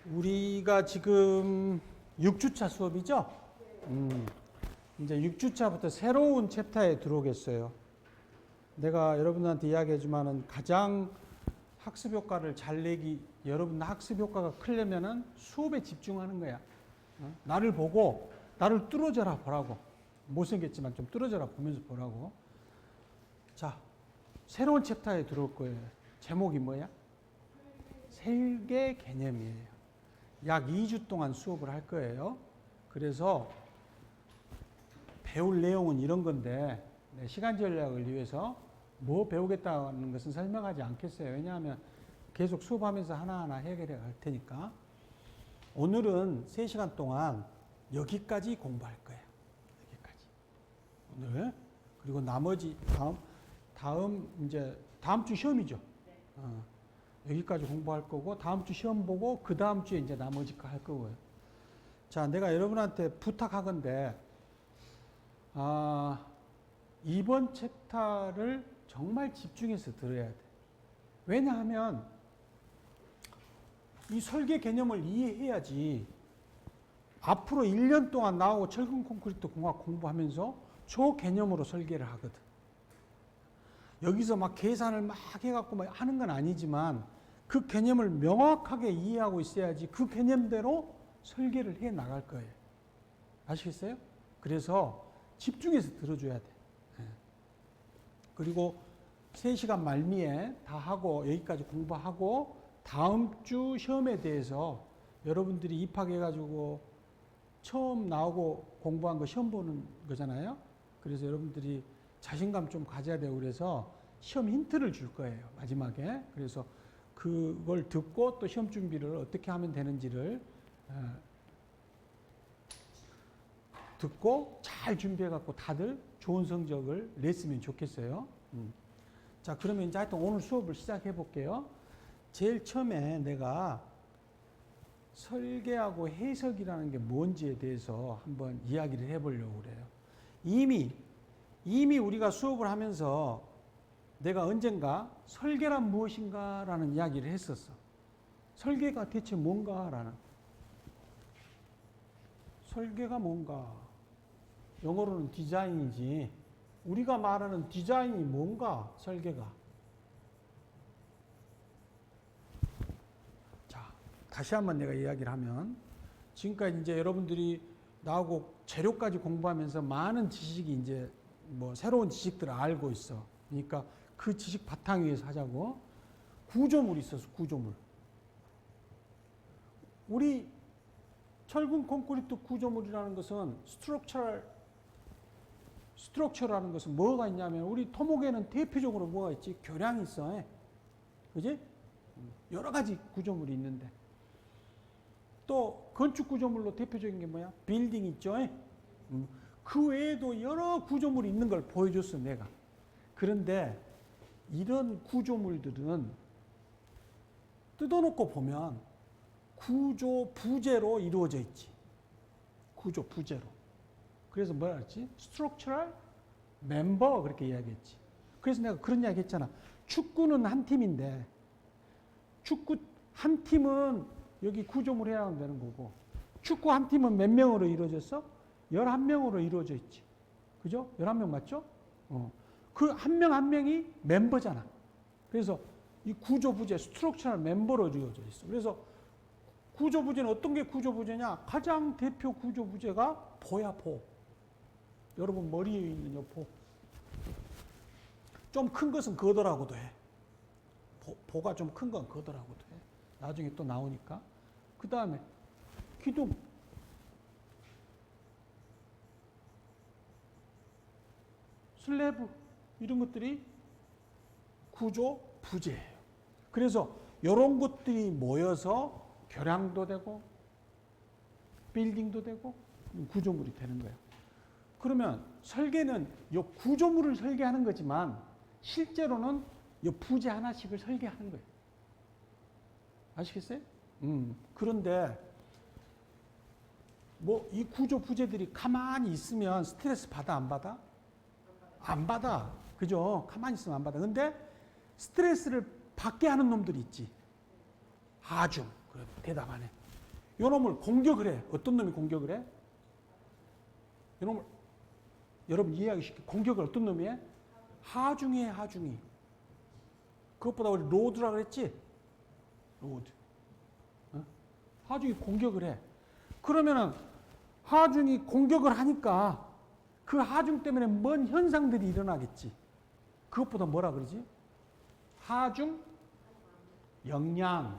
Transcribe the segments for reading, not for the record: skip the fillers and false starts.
우리가 지금 6주차 수업이죠? 이제 6주차부터 새로운 챕터에 들어오겠어요. 내가 여러분한테 이야기해주면은 가장 학습 효과를 잘 내기, 여러분 학습 효과가 크려면은 수업에 집중하는 거야. 나를 보고, 나를 뚫어져라 보라고. 못생겼지만 좀 뚫어져라 보면서 보라고. 자, 새로운 챕터에 들어올 거예요. 제목이 뭐야? 설계 개념이에요. 약 2주 동안 수업을 할 거예요. 그래서 배울 내용은 이런 건데 시간 전략을 위해서 뭐 배우겠다는 것은 설명하지 않겠어요. 왜냐하면 계속 수업하면서 하나하나 해결해 갈 테니까. 오늘은 3시간 동안 여기까지 공부할 거예요. 여기까지. 오늘. 그리고 나머지 다음 주 시험이죠. 여기까지 공부할 거고 다음 주 시험 보고 그 다음 주에 이제 나머지 거 할 거고요. 자, 내가 여러분한테 부탁하건데 이번 챕터를 정말 집중해서 들어야 돼. 왜냐하면 이 설계 개념을 이해해야지 앞으로 1년 동안 나오고 철근 콘크리트 공학 공부하면서 저 개념으로 설계를 하거든. 여기서 막 계산을 막 해갖고 막 하는 건 아니지만 그 개념을 명확하게 이해하고 있어야지 그 개념대로 설계를 해 나갈 거예요. 아시겠어요? 그래서 집중해서 들어줘야 돼. 그리고 3시간 말미에 다 하고 여기까지 공부하고 다음 주 시험에 대해서 여러분들이 입학해가지고 처음 나오고 공부한 거 시험 보는 거잖아요. 그래서 여러분들이 자신감 좀 가져야 되고 그래서 시험 힌트를 줄 거예요. 마지막에. 그래서 그걸 듣고 또 시험 준비를 어떻게 하면 되는지를 듣고 잘 준비해갖고 다들 좋은 성적을 냈으면 좋겠어요. 자, 그러면 이제 하여튼 오늘 수업을 시작해 볼게요. 제일 처음에 내가 설계하고 해석이라는 게 뭔지에 대해서 한번 이야기를 해보려고 그래요. 이미 우리가 수업을 하면서 내가 언젠가 설계란 무엇인가 라는 이야기를 했었어. 설계가 대체 뭔가 라는. 설계가 뭔가. 영어로는 디자인이지. 우리가 말하는 디자인이 뭔가, 설계가. 자, 다시 한번 내가 이야기를 하면, 지금까지 이제 여러분들이 나하고 재료까지 공부하면서 많은 지식이 이제 뭐 새로운 지식들을 알고 있어. 그러니까 그 지식 바탕 위에서 하자고. 구조물이 있어서 구조물. 우리 철근 콘크리트 구조물이라는 것은 스트럭처라는 것은 뭐가 있냐면 우리 토목에는 대표적으로 뭐가 있지? 교량이 있어. 그지? 여러 가지 구조물이 있는데 또 건축 구조물로 대표적인 게 뭐야? 빌딩 있죠. 그 외에도 여러 구조물이 있는 걸 보여줬어 내가. 그런데 이런 구조물들은 뜯어놓고 보면 구조 부재로 이루어져 있지. 구조 부재로. 그래서 뭐라 그랬지? 스트럭처럴 멤버 그렇게 이야기했지. 그래서 내가 그런 이야기 했잖아. 축구는 한 팀인데 축구 한 팀은 여기 구조물 해야 되는 거고 축구 한 팀은 몇 명으로 이루어졌어? 11명으로 이루어져 있지. 그죠? 11명 맞죠? 그 한 명 한 명이 멤버잖아. 그래서 이 구조부재, 스트럭처럴 멤버로 이루어져 있어. 그래서 구조부재는 어떤 게 구조부재냐? 가장 대표 구조부재가 포야, 포. 여러분 머리에 있는 요 포. 좀 큰 것은 거더라고도 해. 포가 좀 큰 건 거더라고도 해. 나중에 또 나오니까. 그 다음에 기둥. 슬래브. 이런 것들이 구조 부재예요. 그래서 이런 것들이 모여서 교량도 되고 빌딩도 되고 구조물이 되는 거예요. 그러면 설계는 이 구조물을 설계하는 거지만 실제로는 이 부재 하나씩을 설계하는 거예요. 아시겠어요? 그런데 뭐 이 구조 부재들이 가만히 있으면 스트레스 받아 안 받아? 안 받아. 그죠? 가만히 있으면 안 받아. 근데 스트레스를 받게 하는 놈들이 있지. 아주. 그래, 대답 안 해. 요 놈을 공격을 해. 어떤 놈이 공격을 해? 요 놈을 여러분 이해하기 쉽게 공격을 어떤 놈이 해? 하중이 해, 하중이. 그것보다 우리 로드라 그랬지? 로드. 어? 하중이 공격을 해. 그러면은 하중이 공격을 하니까 그 하중 때문에 뭔 현상들이 일어나겠지. 그것보다 뭐라 그러지? 하중 영양.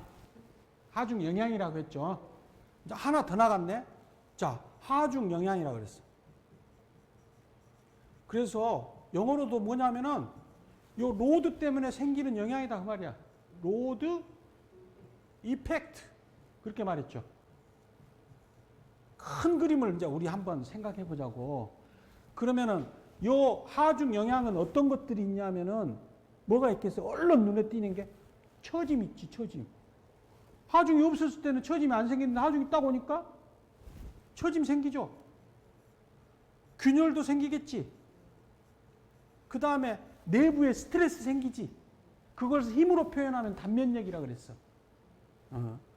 하중 영양이라고 했죠. 이제 하나 더 나갔네. 자, 하중 영양이라고 그랬어. 그래서 영어로도 뭐냐면은 요 로드 때문에 생기는 영향이다 그 말이야. 로드 이펙트 그렇게 말했죠. 큰 그림을 이제 우리 한번 생각해 보자고. 그러면은 요 하중 영향은 어떤 것들이 있냐면은 뭐가 있겠어요? 얼른 눈에 띄는 게 처짐 있지, 처짐. 하중이 없었을 때는 처짐이 안 생기는데 하중이 딱 오니까 처짐 생기죠. 균열도 생기겠지. 그 다음에 내부에 스트레스 생기지. 그걸 힘으로 표현하면 단면력이라 그랬어.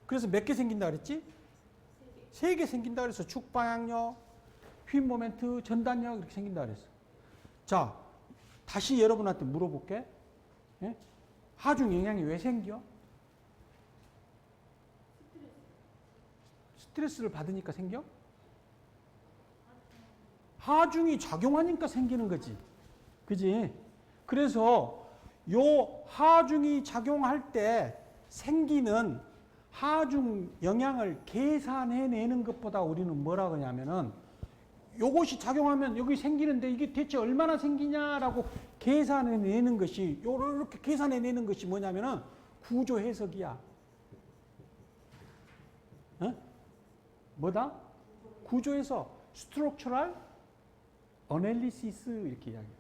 그래서 몇 개 생긴다 그랬지? 3개 생긴다 그랬어. 축방향력, 휨 모멘트, 전단력 이렇게 생긴다 그랬어. 자, 다시 여러분한테 물어볼게. 예? 하중 영향이 왜 생겨? 스트레스를 받으니까 생겨? 하중이 작용하니까 생기는 거지. 그지? 그래서 요 하중이 작용할 때 생기는 하중 영향을 계산해내는 것보다 우리는 뭐라 그러냐면은 요것이 작용하면 여기 생기는데 이게 대체 얼마나 생기냐라고 계산해내는 것이 요렇게 계산해내는 것이 뭐냐면은 구조 해석이야. 어? 뭐다? 구조 해석, structural analysis 이렇게 이야기해.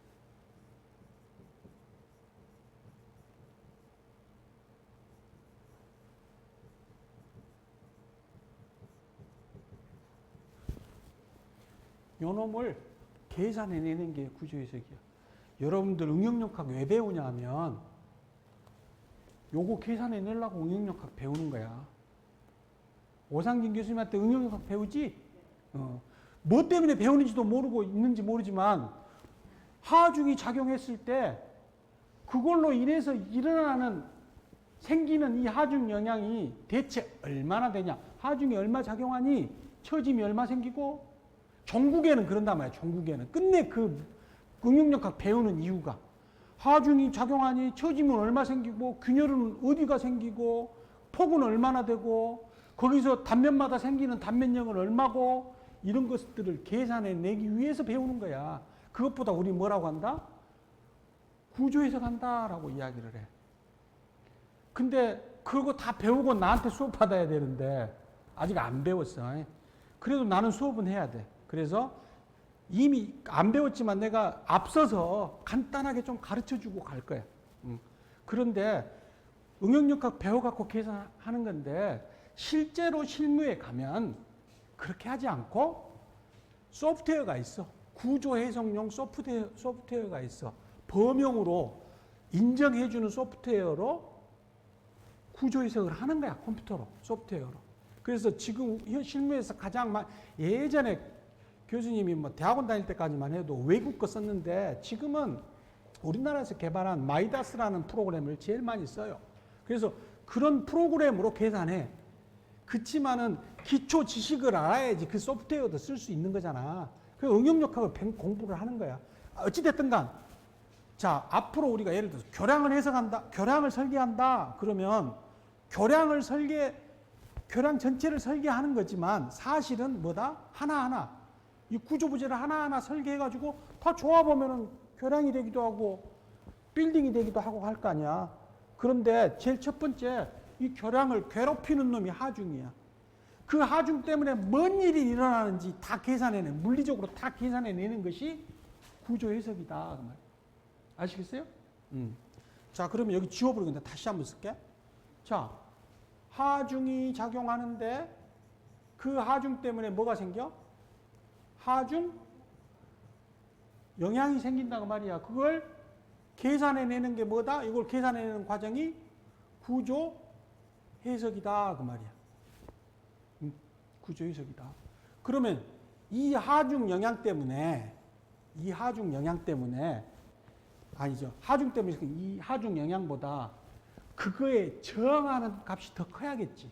요 놈을 계산해내는 게 구조해석이야. 여러분들 응용력학 왜 배우냐면 요거 계산해내려고 응용력학 배우는 거야. 오상진 교수님한테 응용력학 배우지? 뭐 때문에 배우는지도 모르고 있는지 모르지만 하중이 작용했을 때 그걸로 인해서 일어나는 생기는 이 하중 영향이 대체 얼마나 되냐. 하중이 얼마 작용하니 처짐이 얼마 생기고 종국에는 그런단 말이야. 종국에는. 끝내 그 응용력학 배우는 이유가 하중이 작용하니 처짐은 얼마 생기고 균열은 어디가 생기고 폭은 얼마나 되고 거기서 단면마다 생기는 단면력은 얼마고 이런 것들을 계산해내기 위해서 배우는 거야. 그것보다 우리 뭐라고 한다? 구조해석한다라고 이야기를 해. 근데 그거 다 배우고 나한테 수업 받아야 되는데 아직 안 배웠어. 그래도 나는 수업은 해야 돼. 그래서 이미 안 배웠지만 내가 앞서서 간단하게 좀 가르쳐주고 갈 거야. 그런데 응용력학 배워갖고 계산하는 건데 실제로 실무에 가면 그렇게 하지 않고 소프트웨어가 있어. 구조 해석용 소프트웨어가 있어. 범용으로 인정해주는 소프트웨어로 구조 해석을 하는 거야. 컴퓨터로, 소프트웨어로. 그래서 지금 실무에서 가장 예전에 교수님이 뭐 대학원 다닐 때까지만 해도 외국 거 썼는데 지금은 우리나라에서 개발한 마이다스라는 프로그램을 제일 많이 써요. 그래서 그런 프로그램으로 계산해. 그치만은 기초 지식을 알아야지 그 소프트웨어도 쓸 수 있는 거잖아. 그 응용력학을 공부를 하는 거야. 어찌됐든 간. 자, 앞으로 우리가 예를 들어서 교량을 해석한다, 교량을 설계한다, 그러면 교량 전체를 설계하는 거지만 사실은 뭐다? 하나하나. 이 구조부재를 하나하나 설계해가지고 다 조합하면은 교량이 되기도 하고 빌딩이 되기도 하고 할 거 아니야. 그런데 제일 첫 번째 이 교량을 괴롭히는 놈이 하중이야. 그 하중 때문에 뭔 일이 일어나는지 다 계산해내. 물리적으로 다 계산해내는 것이 구조 해석이다. 그 말. 아시겠어요? 자, 그러면 여기 지워버리겠는데 다시 한번 쓸게. 자, 하중이 작용하는데 그 하중 때문에 뭐가 생겨? 하중 영향이 생긴다고 말이야. 그걸 계산해내는 게 뭐다? 이걸 계산해내는 과정이 구조 해석이다. 그 말이야. 구조 해석이다. 그러면 이 하중 영향 때문에 아니죠. 하중 때문에 이 하중 영향보다 그거에 저항하는 값이 더 커야겠지.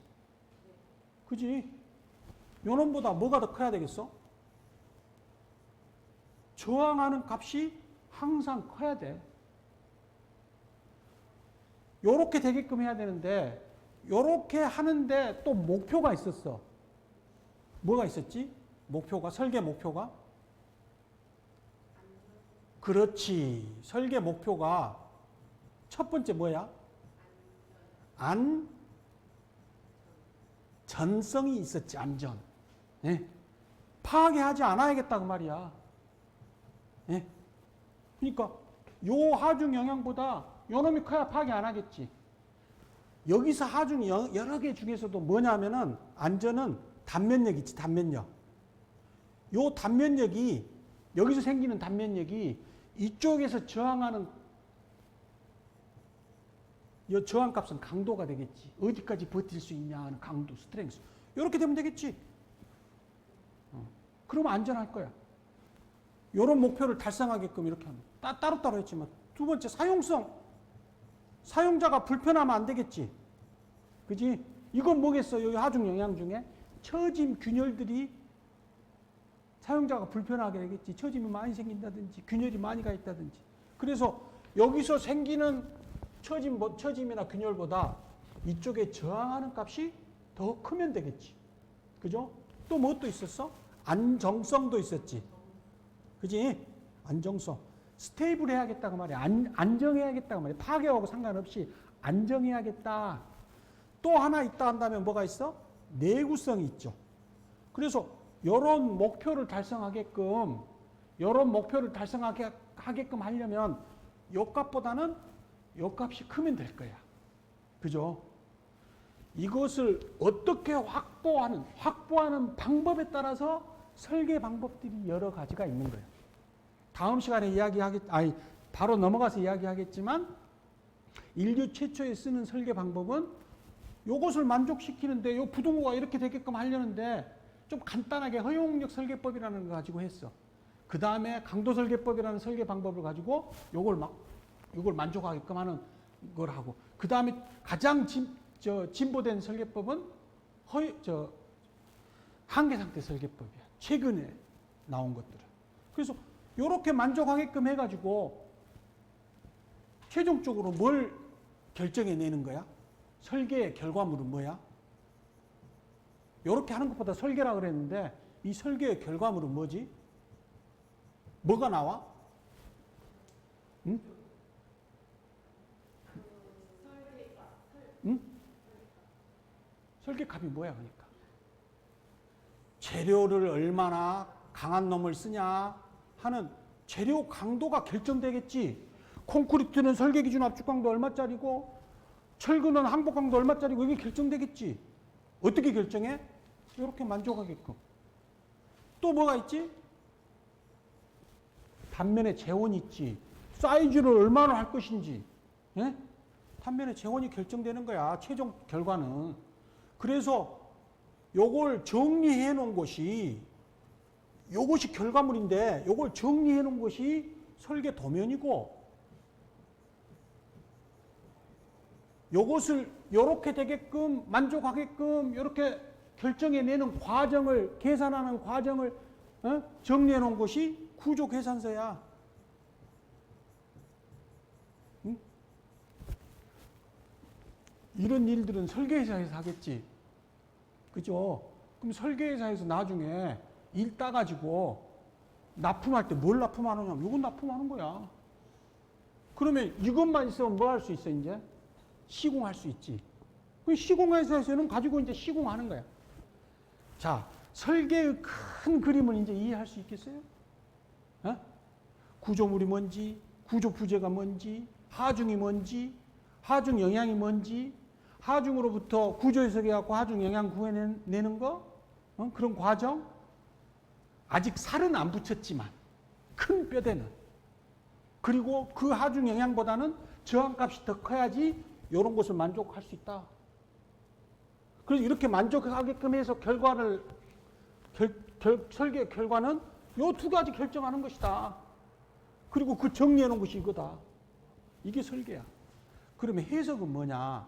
그지? 요놈보다 뭐가 더 커야 되겠어? 저항하는 값이 항상 커야 돼. 요렇게 되게끔 해야 되는데 요렇게 하는데 또 목표가 있었어. 뭐가 있었지? 목표가, 설계 목표가? 그렇지. 설계 목표가 첫 번째 뭐야? 안전성이 있었지. 안전. 예? 파괴하지 않아야겠다고 말이야. 예? 그러니까 요 하중 영향보다 요 놈이 커야 파괴 안 하겠지. 여기서 하중 여러 개 중에서도 뭐냐면은 안전은 단면력 있지. 단면력. 요 단면력이 여기서 생기는 단면력이 이쪽에서 저항하는 이 저항값은 강도가 되겠지. 어디까지 버틸 수 있냐 하는 강도, 스트렝스. 이렇게 되면 되겠지. 그러면 안전할 거야. 이런 목표를 달성하게끔 이렇게 하면. 따로따로 했지만. 두 번째, 사용성. 사용자가 불편하면 안 되겠지. 그지? 이건 뭐겠어? 여기 하중 영향 중에 처짐 균열들이 사용자가 불편하게 되겠지. 처짐이 많이 생긴다든지 균열이 많이 가 있다든지. 그래서 여기서 생기는 처짐이나 균열보다 이쪽에 저항하는 값이 더 크면 되겠지. 그죠? 또 뭐 또 있었어? 안정성도 있었지. 그지? 안정성. 스테이블 해야겠다고 말이야. 안정해야겠다고 말이야. 파괴하고 상관없이 안정해야겠다. 또 하나 있다 한다면 뭐가 있어? 내구성이 있죠. 그래서 이런 목표를 달성하게끔 하려면 요 값보다는 요 값이 크면 될 거야. 그죠? 이것을 어떻게 확보하는 방법에 따라서 설계 방법들이 여러 가지가 있는 거예요. 다음 시간에 바로 넘어가서 이야기하겠지만 인류 최초에 쓰는 설계 방법은 요것을 만족시키는데 요 부동호가 이렇게 되게끔 하려는데 좀 간단하게 허용력 설계법이라는 거 가지고 했어. 그 다음에 강도 설계법이라는 설계 방법을 가지고 요걸 만족하게끔 하는 걸 하고, 그 다음에 가장 진보된 설계법은 한계 상태 설계법이야. 최근에 나온 것들은. 그래서 요렇게 만족하게끔 해가지고 최종적으로 뭘 결정해 내는 거야? 설계의 결과물은 뭐야? 요렇게 하는 것보다 설계라 그랬는데 이 설계의 결과물은 뭐지? 뭐가 나와? 응? 응? 설계값이 뭐야 그러니까? 재료를 얼마나 강한 놈을 쓰냐 하는 재료 강도가 결정되겠지. 콘크리트는 설계 기준 압축 강도 얼마짜리고 철근은 항복 강도 얼마짜리고 이게 결정되겠지. 어떻게 결정해? 이렇게 만족하게끔. 또 뭐가 있지? 단면에 재원이 있지. 사이즈를 얼마나 할 것인지. 예? 단면에 재원이 결정되는 거야. 최종 결과는. 그래서 요걸 정리해 놓은 요것이 결과물인데 요걸 정리해 놓은 것이 설계 도면이고, 요것을 요렇게 되게끔 만족하게끔 요렇게 결정해 내는 과정을, 계산하는 과정을 정리해 놓은 것이 구조 계산서야. 응? 이런 일들은 설계회사에서 하겠지. 그죠? 그럼 설계회사에서 나중에 일 따가지고 납품할 때 뭘 납품하느냐? 이건 납품하는 거야. 그러면 이것만 있으면 뭐 할 수 있어, 이제? 시공할 수 있지. 그 시공회사에서는 가지고 이제 시공하는 거야. 자, 설계의 큰 그림을 이제 이해할 수 있겠어요? 어? 구조물이 뭔지, 구조 부재가 뭔지, 하중이 뭔지, 하중 영향이 뭔지, 하중으로부터 구조 해석해갖고 하중 영향 구해내는 거, 그런 과정. 아직 살은 안 붙였지만 큰 뼈대는. 그리고 그 하중 영향보다는 저항값이 더 커야지 이런 것을 만족할 수 있다. 그래서 이렇게 만족하게끔 해서 결과를 설계 결과는 요 두 가지 결정하는 것이다. 그리고 그 정리해 놓은 것이 이거다. 이게 설계야. 그러면 해석은 뭐냐?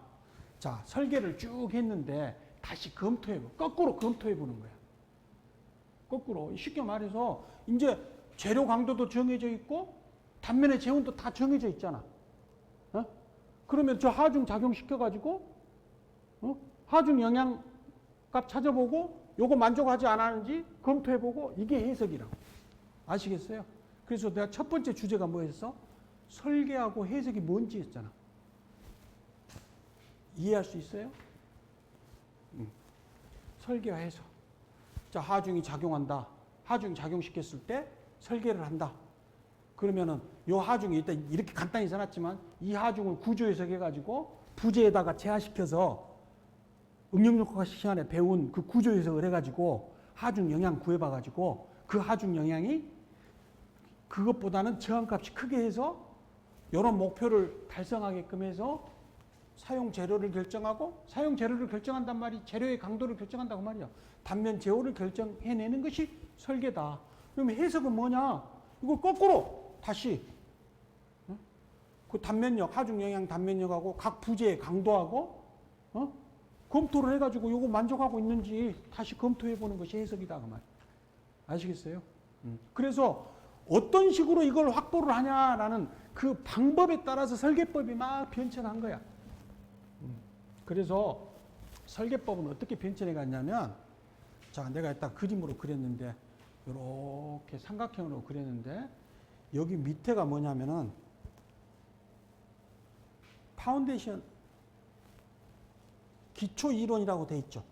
자, 설계를 쭉 했는데 다시 거꾸로 검토해 보는 거야. 거꾸로. 쉽게 말해서 이제 재료 강도도 정해져 있고 단면의 재온도 다 정해져 있잖아. 어? 그러면 저 하중 작용시켜가지고 하중 영양값 찾아보고 요거 만족하지 않았는지 검토해보고 이게 해석이라고. 아시겠어요? 그래서 내가 첫 번째 주제가 뭐였어? 설계하고 해석이 뭔지 했잖아. 이해할 수 있어요? 설계와 해석. 자, 하중이 작용한다. 하중이 작용시켰을 때 설계를 한다. 그러면은 요 하중이 일단 이렇게 간단히 써놨지만 이 하중을 구조해석해가지고 부재에다가 재화시켜서 응용력학 시간에 배운 그 구조해석을 해가지고 하중 영양 구해봐가지고 그 하중 영양이 그것보다는 저항값이 크게 해서 이런 목표를 달성하게끔 해서 사용 재료를 결정하고 사용 재료를 결정한단 말이 재료의 강도를 결정한다고 말이야. 단면 제호를 결정해내는 것이 설계다. 그러면 해석은 뭐냐? 이걸 거꾸로 다시 그 단면력, 하중 영양 단면력하고 각 부재의 강도하고 검토를 해가지고 이거 만족하고 있는지 다시 검토해보는 것이 해석이다 그 말. 아시겠어요? 그래서 어떤 식으로 이걸 확보를 하냐라는 그 방법에 따라서 설계법이 막 변천한 거야. 그래서 설계법은 어떻게 변천해 갔냐면, 자, 내가 일단 그림으로 그렸는데, 이렇게 삼각형으로 그렸는데, 여기 밑에가 뭐냐면은, 파운데이션, 기초 이론이라고 돼 있죠.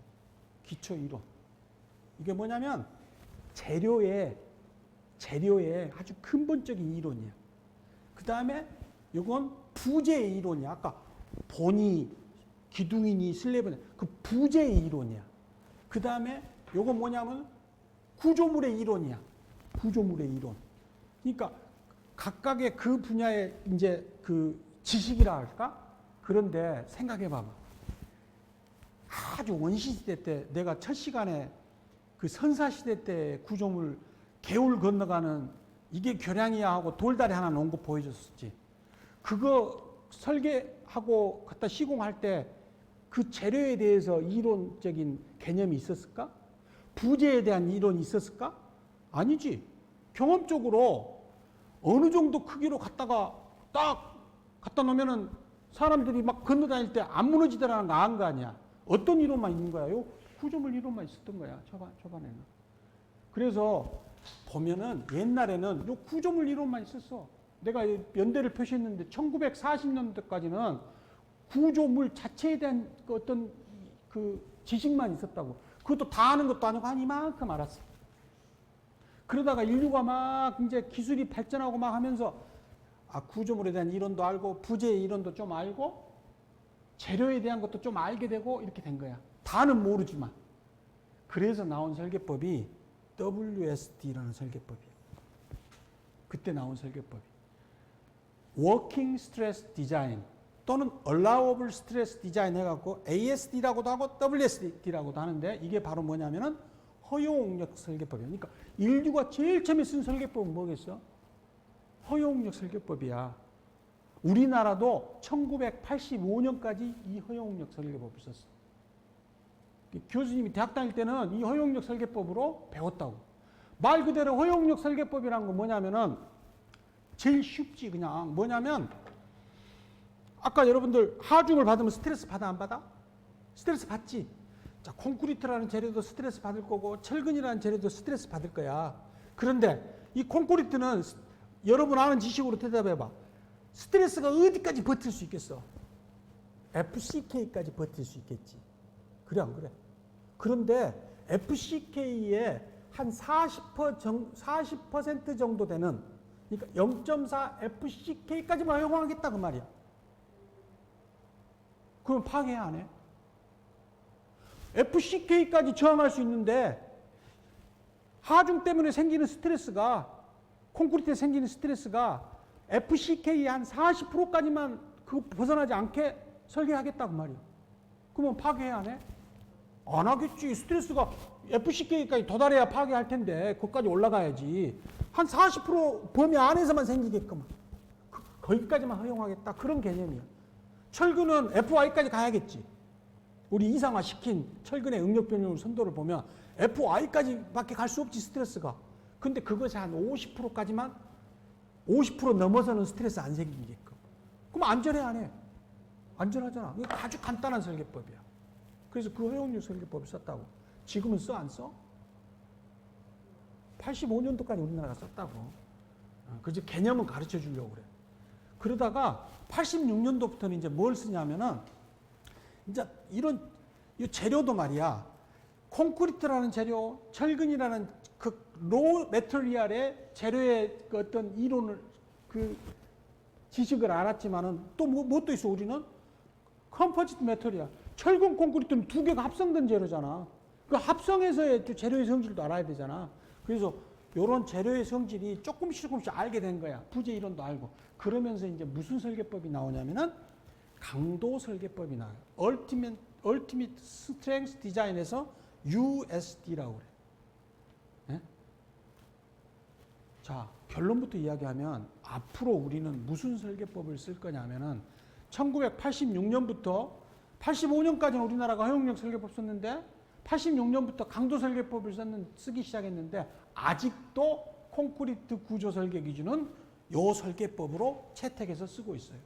기초 이론. 이게 뭐냐면, 재료의 아주 근본적인 이론이에요. 그 다음에 이건 부재의 이론이야. 아까 본이, 기둥이니 슬래브니 그 부재의 이론이야. 그 다음에 이건 뭐냐면 구조물의 이론이야. 구조물의 이론. 그러니까 각각의 그 분야의 이제 그 지식이라 할까? 그런데 생각해 봐봐. 아주 원시시대 때 내가 첫 시간에 그 선사시대 때 구조물 개울 건너가는 이게 교량이야 하고 돌다리 하나 놓은 거 보여줬었지. 그거 설계하고 갖다 시공할 때 그 재료에 대해서 이론적인 개념이 있었을까? 부재에 대한 이론이 있었을까? 아니지. 경험적으로 어느 정도 크기로 갖다가 딱 갖다 놓으면은 사람들이 막 건너다닐 때 안 무너지더라는 거 아는 거 아니야. 어떤 이론만 있는 거야? 요 구조물 이론만 있었던 거야. 초반에는. 그래서 보면은 옛날에는 요 구조물 이론만 있었어. 내가 연대를 표시했는데 1940년대까지는 구조물 자체에 대한 어떤 그 지식만 있었다고. 그것도 다 아는 것도 아니고 한 이만큼 알았어. 그러다가 인류가 막 이제 기술이 발전하고 막 하면서 구조물에 대한 이론도 알고 부재의 이론도 좀 알고 재료에 대한 것도 좀 알게 되고 이렇게 된 거야. 다는 모르지만. 그래서 나온 설계법이 WSD라는 설계법이에요. 그때 나온 설계법이. Working Stress Design 또는 Allowable Stress Design 해갖고 ASD라고도 하고 WSD라고도 하는데 이게 바로 뭐냐면은 허용력 설계법이에요. 그러니까 인류가 제일 처음에 쓴 설계법은 뭐겠어? 허용력 설계법이야. 우리나라도 1985년까지 이 허용력 설계법을 썼어. 교수님이 대학 다닐 때는 이 허용력 설계법으로 배웠다고. 말 그대로 허용력 설계법이라는 건 뭐냐면은 제일 쉽지 그냥. 뭐냐면 아까 여러분들 하중을 받으면 스트레스 받아 안 받아? 스트레스 받지. 자, 콘크리트라는 재료도 스트레스 받을 거고 철근이라는 재료도 스트레스 받을 거야. 그런데 이 콘크리트는 여러분 아는 지식으로 대답해 봐. 스트레스가 어디까지 버틸 수 있겠어? FCK까지 버틸 수 있겠지. 그래 안 그래? 그런데 FCK의 한 40% 정도 되는, 그러니까 0.4 FCK까지만 허용하겠다 그 말이야. 그럼 파괴 안 해? FCK까지 저항할 수 있는데 하중 때문에 생기는 스트레스가, 콘크리트에 생기는 스트레스가 FCK의 한 40%까지만 그 벗어나지 않게 설계하겠다고 말이야. 그러면 파괴 안 해? 안 하겠지. 스트레스가 FCK까지 도달해야 파괴할 텐데 거기까지 올라가야지. 한 40% 범위 안에서만 생기게끔 거기까지만 허용하겠다. 그런 개념이야. 철근은 FY까지 가야겠지. 우리 이상화시킨 철근의 응력 변형 선도를 보면 FY까지밖에 갈 수 없지, 스트레스가. 근데 그것이 한 50%까지만 50% 넘어서는 스트레스 안 생기게끔. 그럼 안전해, 안 해? 안전하잖아. 이거 아주 간단한 설계법이야. 그래서 그 허용률 설계법을 썼다고. 지금은 써, 안 써? 85년도까지 우리나라가 썼다고. 그래서 개념은 가르쳐 주려고 그래. 그러다가 86년도부터는 이제 뭘 쓰냐면은 이제 이런 이 재료도 말이야. 콘크리트라는 재료, 철근이라는 그 로 메터리얼의 재료의 그 어떤 이론을 그 지식을 알았지만은 또 뭐 있어 우리는? 컴포지트 메터리얼. 철근 콘크리트는 두 개가 합성된 재료잖아. 그 합성해서의 재료의 성질도 알아야 되잖아. 그래서 이런 재료의 성질이 조금씩 알게 된 거야. 부재 이론도 알고. 그러면서 이제 무슨 설계법이 나오냐면은 강도 설계법이 나와요. Ultimate Strength Design에서 USD라고 그래. 네? 자, 결론부터 이야기하면 앞으로 우리는 무슨 설계법을 쓸 거냐면은 1986년부터 85년까지는 우리나라가 허용력 설계법 썼는데 86년부터 강도 설계법을 쓰기 시작했는데 아직도 콘크리트 구조 설계 기준은 요 설계법으로 채택해서 쓰고 있어요.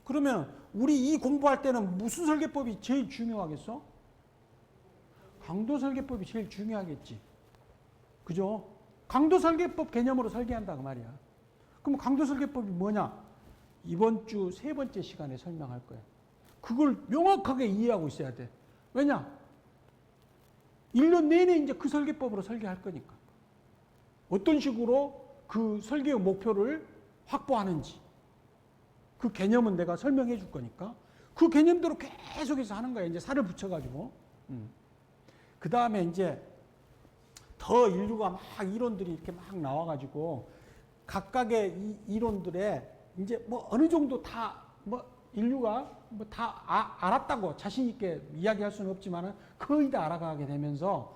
그러면 우리 이 공부할 때는 무슨 설계법이 제일 중요하겠어? 강도 설계법이 제일 중요하겠지. 그죠? 강도 설계법 개념으로 설계한다 그 말이야. 그럼 강도 설계법이 뭐냐? 이번 주 세 번째 시간에 설명할 거야. 그걸 명확하게 이해하고 있어야 돼. 왜냐? 1년 내내 이제 그 설계법으로 설계할 거니까. 어떤 식으로 그 설계의 목표를 확보하는지. 그 개념은 내가 설명해 줄 거니까. 그 개념대로 계속해서 하는 거야. 이제 살을 붙여가지고. 그 다음에 이제 더 인류가 막 이론들이 이렇게 막 나와가지고 각각의 이 이론들에 이제 뭐 어느 정도 다 뭐 인류가 뭐 다 알았다고 자신 있게 이야기할 수는 없지만은 거의 다 알아가게 되면서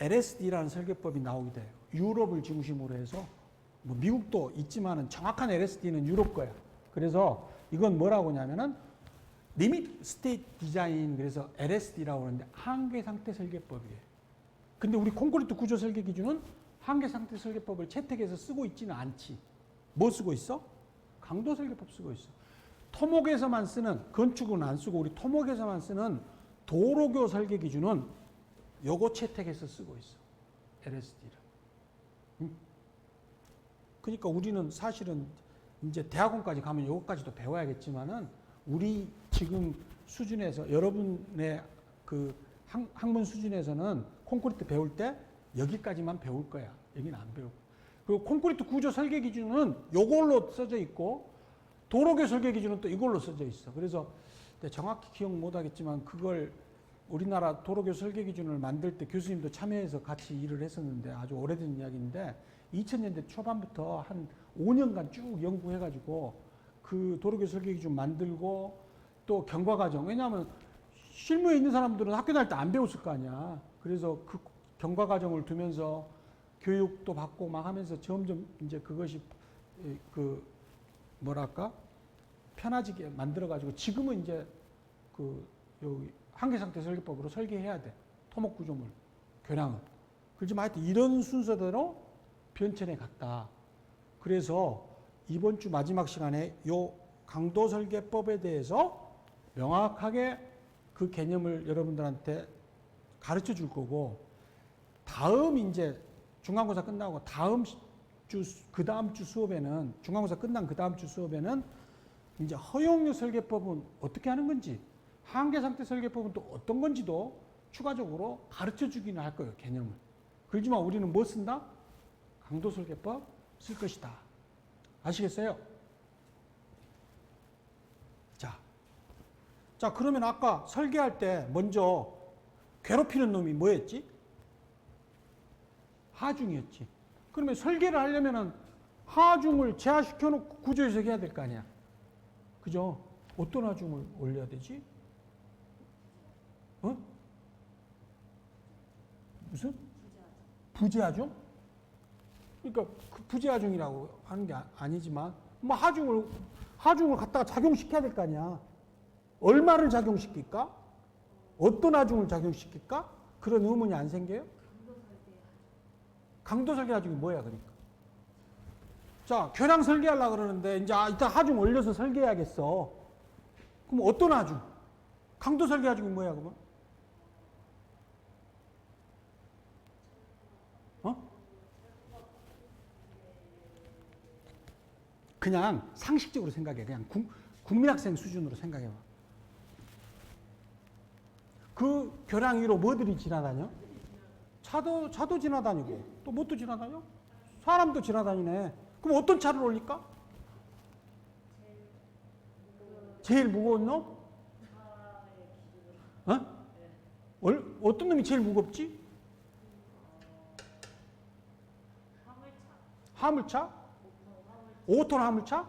LSD라는 설계법이 나오게 돼요. 유럽을 중심으로 해서 뭐 미국도 있지만은 정확한 LSD는 유럽 거야. 그래서 이건 뭐라고 하냐면은 리밋 스테이트 디자인, 그래서 LSD라고 하는데 한계 상태 설계법이에요. 근데 우리 콘크리트 구조 설계 기준은 한계 상태 설계법을 채택해서 쓰고 있지는 않지. 뭐 쓰고 있어? 강도 설계법 쓰고 있어. 토목에서만 쓰는, 건축은 안 쓰고 우리 토목에서만 쓰는 도로교 설계 기준은 요거 채택해서 쓰고 있어. LSD를. 그러니까 우리는 사실은 이제 대학원까지 가면 요거까지도 배워야겠지만은 우리 지금 수준에서 여러분의 그 학문 수준에서는 콘크리트 배울 때 여기까지만 배울 거야. 여기는 안 배우고. 그리고 콘크리트 구조 설계 기준은 요걸로 써져 있고 도로교 설계 기준은 또 이걸로 써져 있어. 그래서 정확히 기억 못 하겠지만 그걸 우리나라 도로교 설계 기준을 만들 때 교수님도 참여해서 같이 일을 했었는데 아주 오래된 이야기인데 2000년대 초반부터 한 5년간 쭉 연구해가지고 그 도로교 설계 기준 만들고 또 경과 과정. 왜냐하면 실무에 있는 사람들은 학교 다닐 때 안 배웠을 거 아니야. 그래서 그 경과 과정을 두면서 교육도 받고 막 하면서 점점 이제 그것이 그 뭐랄까 편해지게 만들어가지고 지금은 이제 그 여기 한계 상태 설계법으로 설계해야 돼. 토목 구조물 교량은. 그렇지만 하여튼 이런 순서대로 변천해 갔다. 그래서 이번 주 마지막 시간에 요 강도 설계법에 대해서 명확하게 그 개념을 여러분들한테 가르쳐 줄 거고, 다음 이제 중간고사 끝나고 다음 주, 그 다음 주 수업에는, 중간고사 끝난 그 다음 주 수업에는 이제 허용력 설계법은 어떻게 하는 건지, 한계상태 설계법은 또 어떤 건지도 추가적으로 가르쳐 주기는 할 거예요, 개념을. 그렇지만 우리는 뭐 쓴다? 강도 설계법 쓸 것이다. 아시겠어요? 자, 그러면 아까 설계할 때 먼저 괴롭히는 놈이 뭐였지? 하중이었지. 그러면 설계를 하려면은 하중을 제하시켜 놓고 구조해서 해야 될 거 아니야. 그죠? 어떤 하중을 올려야 되지? 어? 부재하중? 그러니까 그 부재하중이라고 하는 게 아니지만 뭐 하중을 갖다가 작용시켜야 될 거 아니야. 얼마를 작용시킬까? 어떤 하중을 작용시킬까? 그런 의문이 안 생겨요? 강도 설계 하중이 뭐야 그러니까? 자, 교량 설계하려고 그러는데 이제 이따 하중 올려서 설계해야겠어. 그럼 어떤 하중? 강도 설계 하중이 뭐야 그러면? 그냥 상식적으로 생각해. 그냥 국민학생 수준으로 생각해봐. 그 교량 위로 뭐들이 지나다녀? 차도 지나다니고 또 뭣도 지나다녀? 사람도 지나다니네. 그럼 어떤 차를 올릴까? 제일 무거운 놈? 어떤 놈이 제일 무겁지? 화물차? 5톤 화물차?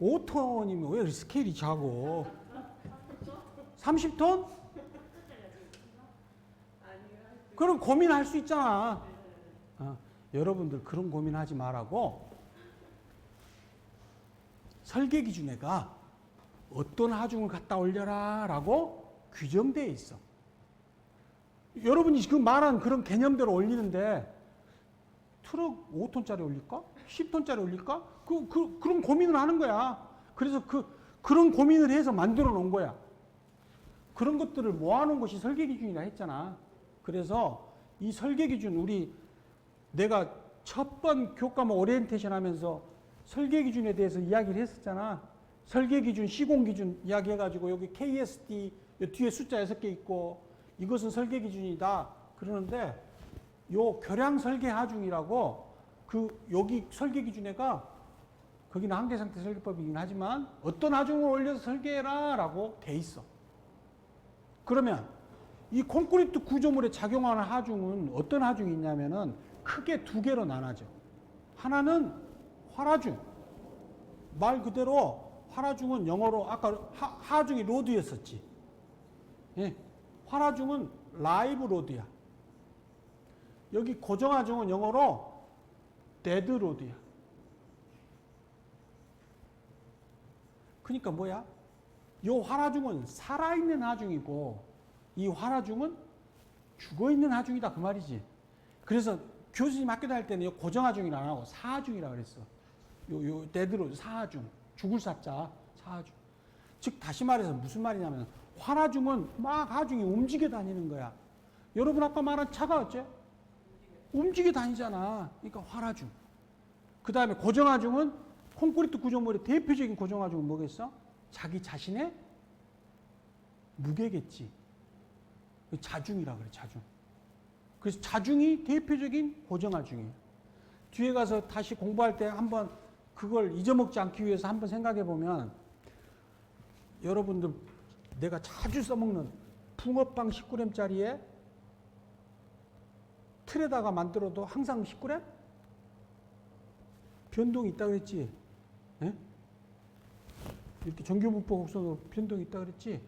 5톤이면 왜 스케일이 작어? 30톤? 그럼 고민할 수 있잖아. 여러분들 그런 고민하지 말라고 설계 기준에가 어떤 하중을 갖다 올려라 라고 규정되어 있어. 여러분이 지금 말한 그런 개념대로 올리는데 트럭 5톤짜리 올릴까? 10톤짜리 올릴까? 그런 고민을 하는 거야. 그래서 그런 고민을 해서 만들어 놓은 거야. 그런 것들을 모아놓은 것이 설계 기준이라 했잖아. 그래서 이 설계 기준, 내가 첫 번 교과목 오리엔테이션 하면서 설계 기준에 대해서 이야기를 했었잖아. 설계 기준, 시공 기준 이야기해가지고 여기 KSD 뒤에 숫자 6개 있고 이것은 설계 기준이다. 그러는데 요 교량 설계 하중이라고 여기 설계 기준에가 거기는 한계상태 설계법이긴 하지만 어떤 하중을 올려서 설계해라 라고 돼 있어. 그러면 이 콘크리트 구조물에 작용하는 하중은 어떤 하중이 있냐면은 크게 두 개로 나눠져. 하나는 활하중. 말 그대로 활하중은 영어로 아까 하중이 로드였었지. 예. 활하중은 라이브 로드야. 여기 고정하중은 영어로 데드 로드야. 그러니까 뭐야? 요 활하중은 살아있는 하중이고 이 활하중은 죽어있는 하중이다 그 말이지. 그래서 교수님 학교 다닐 때는 요 고정하중이라 안 하고 사하중이라 그랬어. 요 데드 로드 사하중. 죽을 사자 사하중. 즉 다시 말해서 무슨 말이냐면 활하중은 막 하중이 움직여 다니는 거야. 여러분 아까 말한 차가 어째? 움직여 다니잖아. 그러니까 활하중. 그 다음에 고정하중은 콘크리트 구조물의 대표적인 고정하중은 뭐겠어? 자기 자신의 무게겠지. 자중이라 그래, 자중. 그래서 자중이 대표적인 고정하중이에요. 뒤에 가서 다시 공부할 때 한번 그걸 잊어먹지 않기 위해서 한번 생각해 보면 여러분들 내가 자주 써먹는 붕어빵 19g짜리에 틀에다가 만들어도 항상 19g? 변동이 있다 그랬지? 예? 이렇게 정규분포 곡선으로 변동이 있다 그랬지?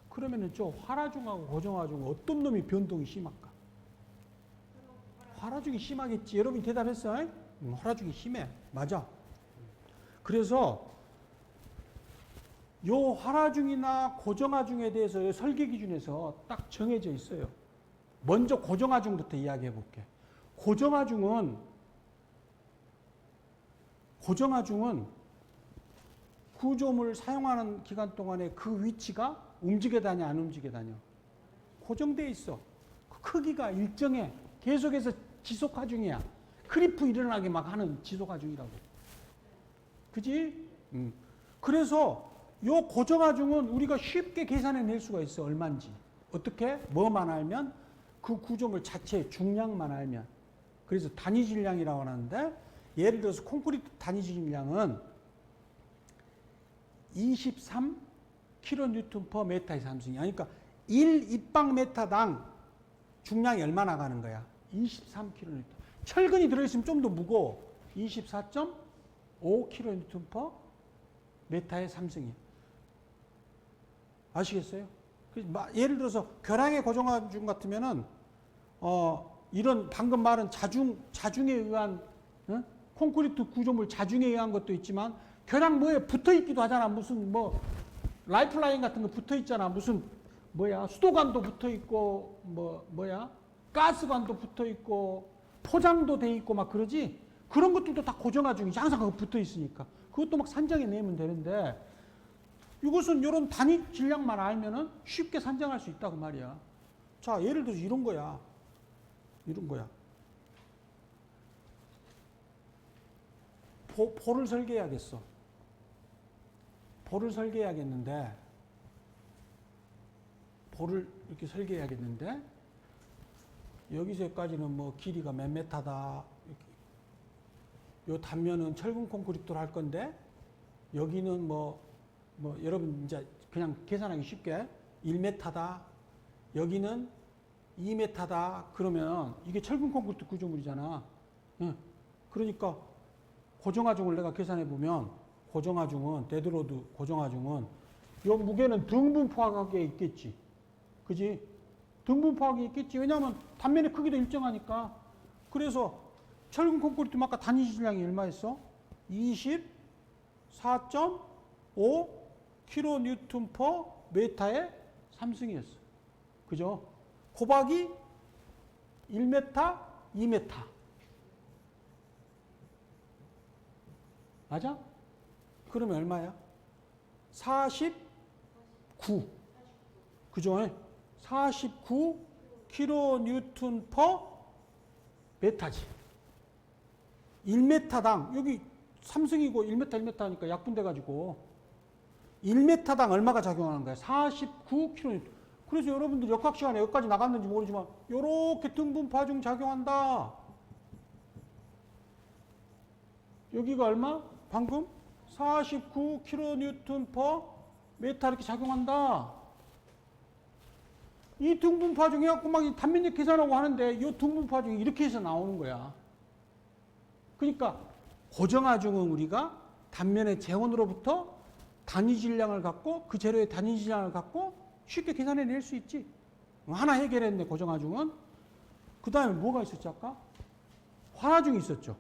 그러면은 저 활하중하고 고정하중 어떤 놈이 변동이 심할까? 활하중이 심하겠지. 여러분이 대답했어? 활하중이 심해. 맞아. 그래서 요 활하중이나 고정하중에 대해서 설계 기준에서 딱 정해져 있어요. 먼저 고정하중부터 이야기해 볼게. 고정하중은 구조물을 사용하는 기간 동안에 그 위치가 움직여 다녀 안 움직여 다녀? 고정돼 있어. 그 크기가 일정해. 계속해서 지속하중이야. 크리프 일어나게 막 하는 지속하중이라고. 그지? 그래서 요 고정하중은 우리가 쉽게 계산해 낼 수가 있어. 얼마인지. 어떻게? 뭐만 알면? 그 구조물 자체의 중량만 알면. 그래서 단위 질량이라고 하는데 예를 들어서 콘크리트 단위 질량은 23kNm/m의 삼승이야. 그러니까 1입방메타당 중량이 얼마 나가는 거야? 23kN. 철근이 들어있으면 좀 더 무거워. 24.5kNm/m의 삼승이야. 아시겠어요? 예를 들어서 결항의 고정하중 같으면은 이런 방금 말한 자중에 의한 콘크리트 구조물 자중에 의한 것도 있지만 결항 뭐에 붙어 있기도 하잖아. 무슨 뭐 라이프라인 같은 거 붙어 있잖아. 무슨 수도관도 붙어 있고 가스관도 붙어 있고 포장도 돼 있고 막 그러지. 그런 것들도 다 고정하중이지. 항상 그거 붙어 있으니까. 그것도 막 산정해 내면 되는데 이것은 이런 단위 질량만 알면은 쉽게 산정할 수 있다고 말이야. 자, 예를 들어서 이런 거야. 볼을 설계해야겠어. 볼을 설계해야겠는데 여기서 여기까지는 뭐 길이가 몇 메타다. 요 단면은 철근 콘크리트로 할 건데 여기는 뭐 여러분 이제 그냥 계산하기 쉽게 1m다. 여기는 2m다. 그러면 이게 철근 콘크리트 구조물이잖아. 그러니까 고정하중을 내가 계산해 보면 데드로드 고정하중은 요 무게는 등분포하게 있겠지. 그지? 등분포하게 있겠지. 왜냐하면 단면의 크기도 일정하니까. 그래서 철근 콘크리트 아까 단위 질량이 얼마였어? 24.5 kN per m의 3승이었어. 그죠? 곱하기 1m, 2m. 맞아? 그러면 얼마야? 49. 그죠? 49 kN per m지. 1m당, 여기 3승이고 1m, 1m 하니까 약분돼가지고 1m당 얼마가 작용하는 거야? 49kN. 그래서 여러분들 역학 시간에 여기까지 나갔는지 모르지만 요렇게 등분파중 작용한다. 여기가 얼마? 방금 49 kN per m 이렇게 작용한다. 이 등분파중 해갖고 막 단면적 계산하고 하는데 이 등분파중이 이렇게 해서 나오는 거야. 그러니까 고정하중은 우리가 단면의 재원으로부터 단위 질량을 갖고 그 재료의 단위 질량을 갖고 쉽게 계산해 낼 수 있지. 하나 해결했네, 고정하중은. 그 다음에 뭐가 있었지, 아까? 환하중이 있었죠.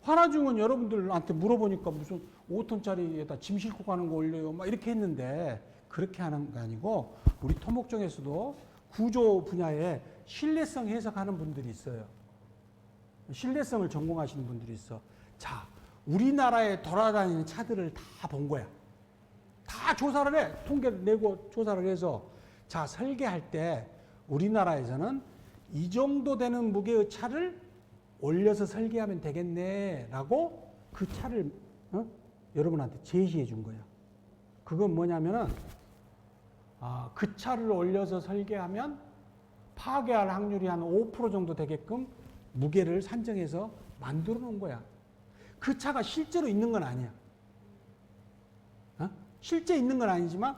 환하중은 여러분들한테 물어보니까 무슨 5톤짜리에다 짐 싣고 가는 거 올려요. 막 이렇게 했는데 그렇게 하는 거 아니고 우리 토목정에서도 구조 분야에 신뢰성 해석하는 분들이 있어요. 신뢰성을 전공하시는 분들이 있어. 자, 우리나라에 돌아다니는 차들을 다 본 거야. 다 조사를 해. 통계를 내고 조사를 해서 자, 설계할 때 우리나라에서는 이 정도 되는 무게의 차를 올려서 설계하면 되겠네 라고 그 차를 여러분한테 제시해 준 거야. 그건 뭐냐면은 그 차를 올려서 설계하면 파괴할 확률이 한 5% 정도 되게끔 무게를 산정해서 만들어 놓은 거야. 그 차가 실제로 있는 건 아니야. 실제 있는 건 아니지만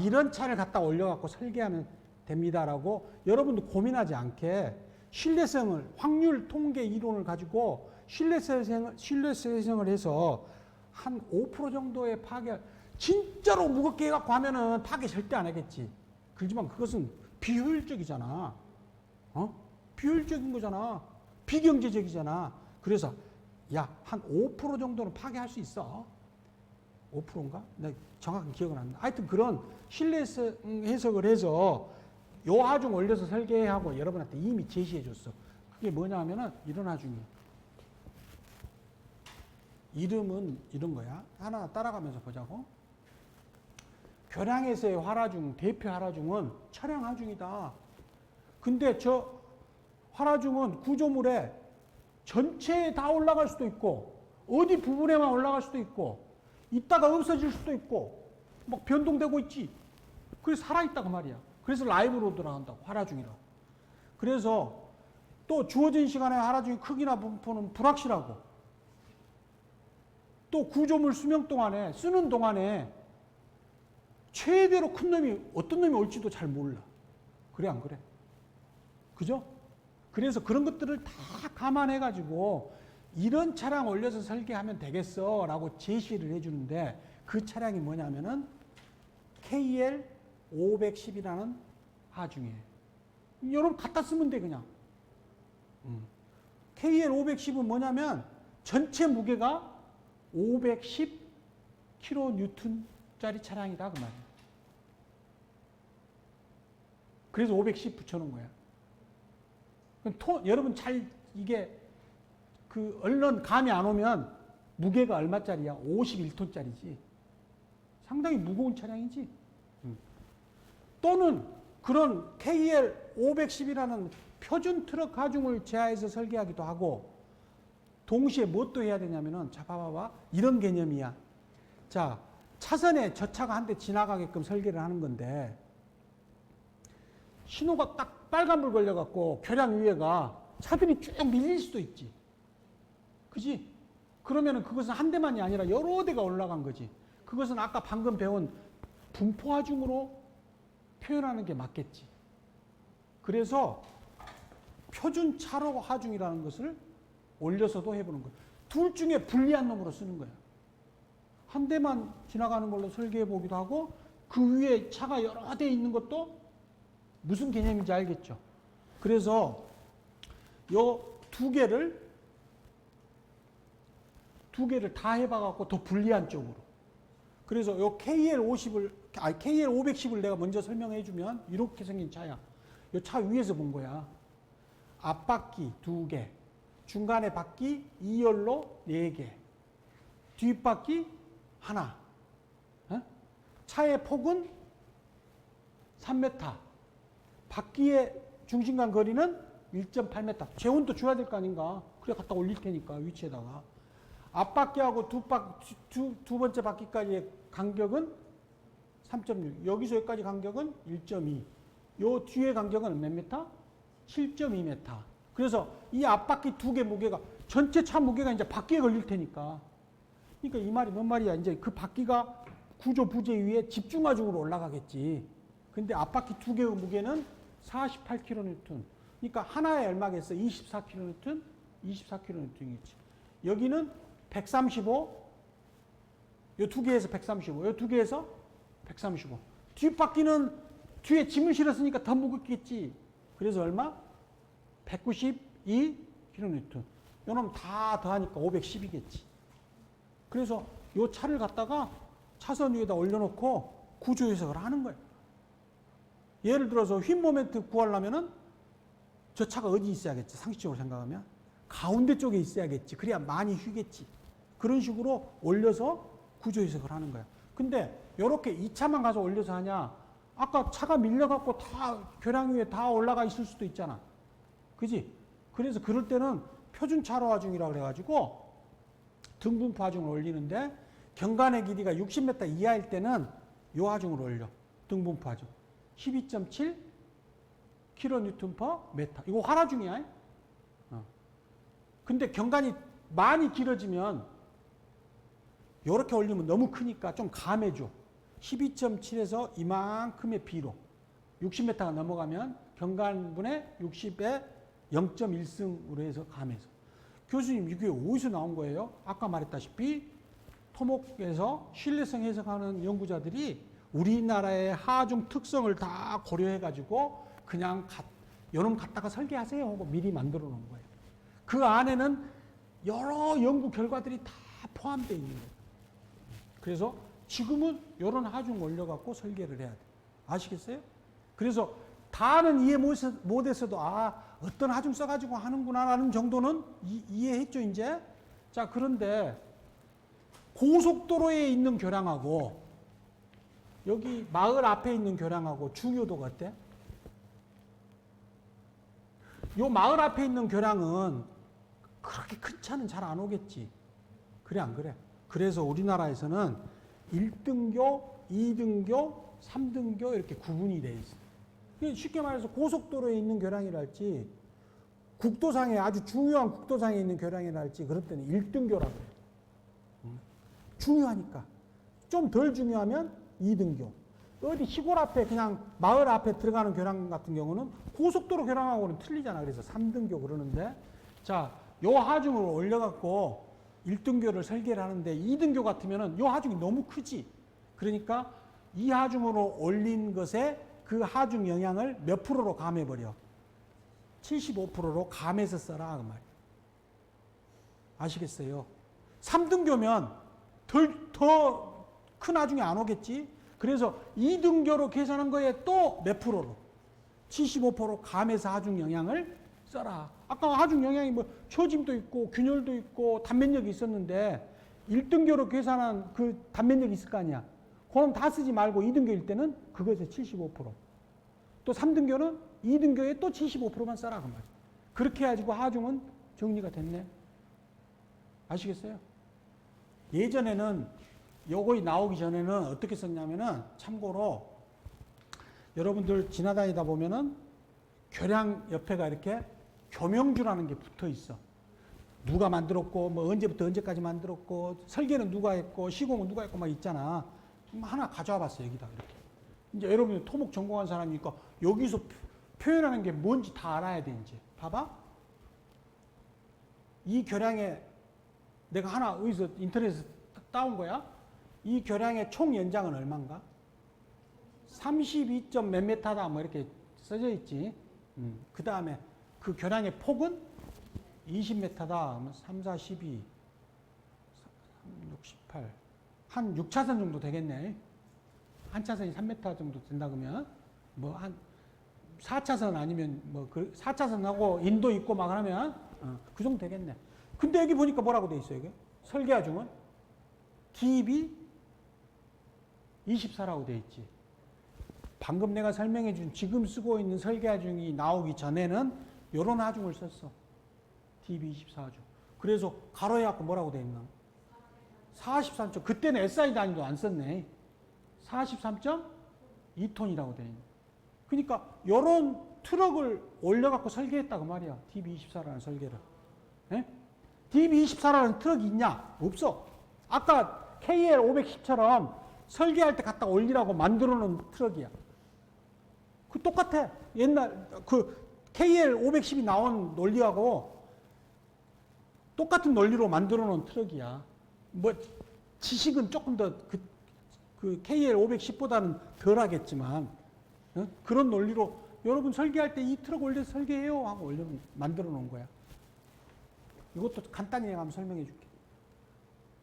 이런 차를 갖다 올려갖고 설계하면 됩니다라고 여러분도 고민하지 않게 신뢰성을 확률 통계 이론을 가지고 신뢰성을 해서 한 5% 정도의 파괴, 진짜로 무겁게 해갖고 하면은 파괴 절대 안 하겠지. 그렇지만 그것은 비효율적이잖아. 비효율적인 거잖아. 비경제적이잖아. 그래서 한 5% 정도는 파괴할 수 있어. 5%인가? 내가 정확히 기억은 안 나. 하여튼 그런 신뢰성 해석을 해서 요 하중 올려서 설계하고 여러분한테 이미 제시해 줬어. 그게 뭐냐 하면은 이런 하중이야. 이름은 이런 거야. 하나 따라가면서 보자고. 결항에서의 활하중, 대표 활하중은 차량 하중이다. 근데 저 활하중은 구조물에 전체에 다 올라갈 수도 있고 어디 부분에만 올라갈 수도 있고 있다가 없어질 수도 있고 막 변동되고 있지. 그래서 살아있다고 말이야. 그래서 라이브로 들어간다고, 활하중이라고. 그래서 또 주어진 시간에 활하중의 크기나 분포는 불확실하고 또 구조물 수명 동안에 쓰는 동안에 최대로 큰 놈이 어떤 놈이 올지도 잘 몰라. 그래 안 그래? 그죠? 그래서 그런 것들을 다 감안해가지고 이런 차량 올려서 설계하면 되겠어 라고 제시를 해주는데 그 차량이 뭐냐면은 KL 510이라는 하중이에요. 여러분 갖다 쓰면 돼 그냥. KL 510은 뭐냐면 전체 무게가 510kN짜리 차량이다 그 말이에요. 그래서 510 붙여놓은 거야. 여러분 잘 이게 얼른 감이 안 오면 무게가 얼마짜리야? 51톤짜리지. 상당히 무거운 차량이지. 또는 그런 KL 510이라는 표준 트럭 하중을 제하해서 설계하기도 하고, 동시에 무엇도 해야 되냐면은, 자, 봐봐. 이런 개념이야. 자, 차선에 저 차가 한 대 지나가게끔 설계를 하는 건데, 신호가 딱 빨간불 걸려갖고 교량 위에가 차들이 쭉 밀릴 수도 있지. 그지? 그러면은 그것은 한 대만이 아니라 여러 대가 올라간 거지. 그것은 아까 방금 배운 분포 하중으로 표현하는 게 맞겠지. 그래서 표준 차로 하중이라는 것을 올려서도 해보는 거예요. 둘 중에 불리한 놈으로 쓰는 거야. 한 대만 지나가는 걸로 설계해 보기도 하고, 그 위에 차가 여러 대 있는 것도 무슨 개념인지 알겠죠. 그래서 요 두 개를 다 해봐갖고 더 불리한 쪽으로. 그래서 요 KL510을 내가 먼저 설명해주면 이렇게 생긴 차야. 요 차 위에서 본 거야. 앞바퀴 2개, 중간에 바퀴 2열로 4개, 뒷바퀴 하나. 차의 폭은 3m, 바퀴의 중심간 거리는 1.8m. 재원도 줘야 될 거 아닌가. 그래 갖다 올릴 테니까 위치에다가. 앞바퀴하고 두 번째 바퀴까지의 간격은 3.6. 여기서 여기까지 간격은 1.2. 요 뒤에 간격은 몇 미터? 7.2m. 그래서 이 앞바퀴 2개 무게가, 전체 차 무게가 이제 바퀴에 걸릴 테니까. 그러니까 이 말이 뭔 말이야. 이제 그 바퀴가 구조 부재 위에 집중하중으로 올라가겠지. 근데 앞바퀴 2개의 무게는 48kN. 그러니까 하나에 얼마겠어? 24kN? 24kN이겠지. 여기는 135, 요 두 개에서 135, 요 두 개에서 135. 뒷바퀴는 뒤에 짐을 실었으니까 더 무겁겠지. 그래서 얼마? 192kN. 요놈 다 더하니까 510이겠지. 그래서 요 차를 갖다가 차선 위에다 올려놓고 구조 해석을 하는 거예요. 예를 들어서 휜 모멘트 구하려면은 저 차가 어디 있어야겠지? 상식적으로 생각하면 가운데 쪽에 있어야겠지. 그래야 많이 휘겠지. 그런 식으로 올려서 구조 해석을 하는 거야. 근데 이렇게 2차만 가서 올려서 하냐? 아까 차가 밀려갖고 다 교량 위에 다 올라가 있을 수도 있잖아. 그지? 그래서 그럴 때는 표준 차로 하중이라고 그래가지고 등분포 하중을 올리는데, 경관의 길이가 60m 이하일 때는 요 하중을 올려. 등분포 하중. 12.7 kN/m. 이거 활하중이야. 근데 경관이 많이 길어지면 이렇게 올리면 너무 크니까 좀 감해줘. 12.7에서 이만큼의 비로 60m가 넘어가면 경관분의 60에 0.1승으로 해서 감해서. 교수님 이게 어디서 나온 거예요? 아까 말했다시피 토목에서 신뢰성 해석하는 연구자들이 우리나라의 하중 특성을 다 고려해가지고 그냥 요놈 갖다가 설계하세요 하고 미리 만들어 놓은 거예요. 그 안에는 여러 연구 결과들이 다 포함되어 있는 거예요. 그래서 지금은 이런 하중 올려갖고 설계를 해야 돼. 아시겠어요? 그래서 다는 이해 못했어도 어떤 하중 써가지고 하는구나라는 정도는 이해했죠 이제. 자, 그런데 고속도로에 있는 교량하고 여기 마을 앞에 있는 교량하고 중요도가 어때? 요 마을 앞에 있는 교량은 그렇게 큰 차는 잘 안 오겠지. 그래 안 그래? 그래서 우리나라에서는 1등교, 2등교, 3등교 이렇게 구분이 돼 있어. 쉽게 말해서 고속도로에 있는 교량이랄지 국도상에 아주 중요한 국도상에 있는 교량이랄지 그럴 때는 1등교라고 해요. 중요하니까. 좀 덜 중요하면 2등교. 어디 시골 앞에 그냥 마을 앞에 들어가는 교량 같은 경우는 고속도로 교량하고는 틀리잖아. 그래서 3등교 그러는데, 자, 요 하중을 올려갖고 1등교를 설계를 하는데 2등교 같으면은 요 하중이 너무 크지. 그러니까 이 하중으로 올린 것에 그 하중 영향을 몇 프로로 감해버려? 75%로 감해서 써라 그 말이야. 아시겠어요? 3등교면 더 큰 하중이 안 오겠지? 그래서 2등교로 계산한 거에 또 몇 프로로? 75% 감해서 하중 영향을 써라. 아까 하중 영향이 뭐 처짐도 있고 균열도 있고 단면력이 있었는데 1등교로 계산한 그 단면력이 있을 거 아니야. 그럼 다 쓰지 말고 2등교일 때는 그것에 75%. 또 3등교는 2등교에 또 75%만 써라 그 말이야. 그렇게 해가지고 하중은 정리가 됐네. 아시겠어요? 예전에는 요거 나오기 전에는 어떻게 썼냐면은 참고로 여러분들 지나다니다 보면은 교량 옆에가 이렇게 교명주라는 게 붙어 있어. 누가 만들었고 뭐 언제부터 언제까지 만들었고 설계는 누가 했고 시공은 누가 했고 막 있잖아. 하나 가져와 봤어 여기다 이렇게. 이제 여러분이 토목 전공한 사람이니까 여기서 표현하는 게 뭔지 다 알아야 돼 이제. 봐봐. 이 교량에 내가 하나 어디서 인터넷에서 따온 거야. 이 교량의 총 연장은 얼마인가? 32. 몇 메타다 뭐 이렇게 써져 있지. 그 다음에 그 교량의 폭은 20m다. 3, 4, 12, 3, 6, 18. 한 6차선 정도 되겠네. 한 차선이 3m 정도 된다 그러면 뭐 한 4차선 아니면 뭐 4차선하고 인도 있고 막 하면 그 정도 되겠네. 근데 여기 보니까 뭐라고 돼 있어요, 이게? 설계하중은 DB 24라고 돼 있지. 방금 내가 설명해 준 지금 쓰고 있는 설계하중이 나오기 전에는 요런 하중을 썼어. DB 24하중. 그래서 가로해 갖고 뭐라고 돼 있나? 43점. 그때는 SI 단위도 안 썼네. 43.2톤이라고 돼 있네. 그러니까 요런 트럭을 올려 갖고 설계했다 그 말이야. DB24라는 설계를. 예? DB24라는 트럭이 있냐? 없어. 아까 KL510처럼 설계할 때 갖다 올리라고 만들어 놓은 트럭이야. 그 똑같아. 옛날 그 KL510이 나온 논리하고 똑같은 논리로 만들어 놓은 트럭이야. 뭐 지식은 조금 더 그 KL510보다는 덜 하겠지만 그런 논리로 여러분 설계할 때 이 트럭 올려서 설계해요 하고 만들어 놓은 거야. 이것도 간단히 한번 설명해 줄게.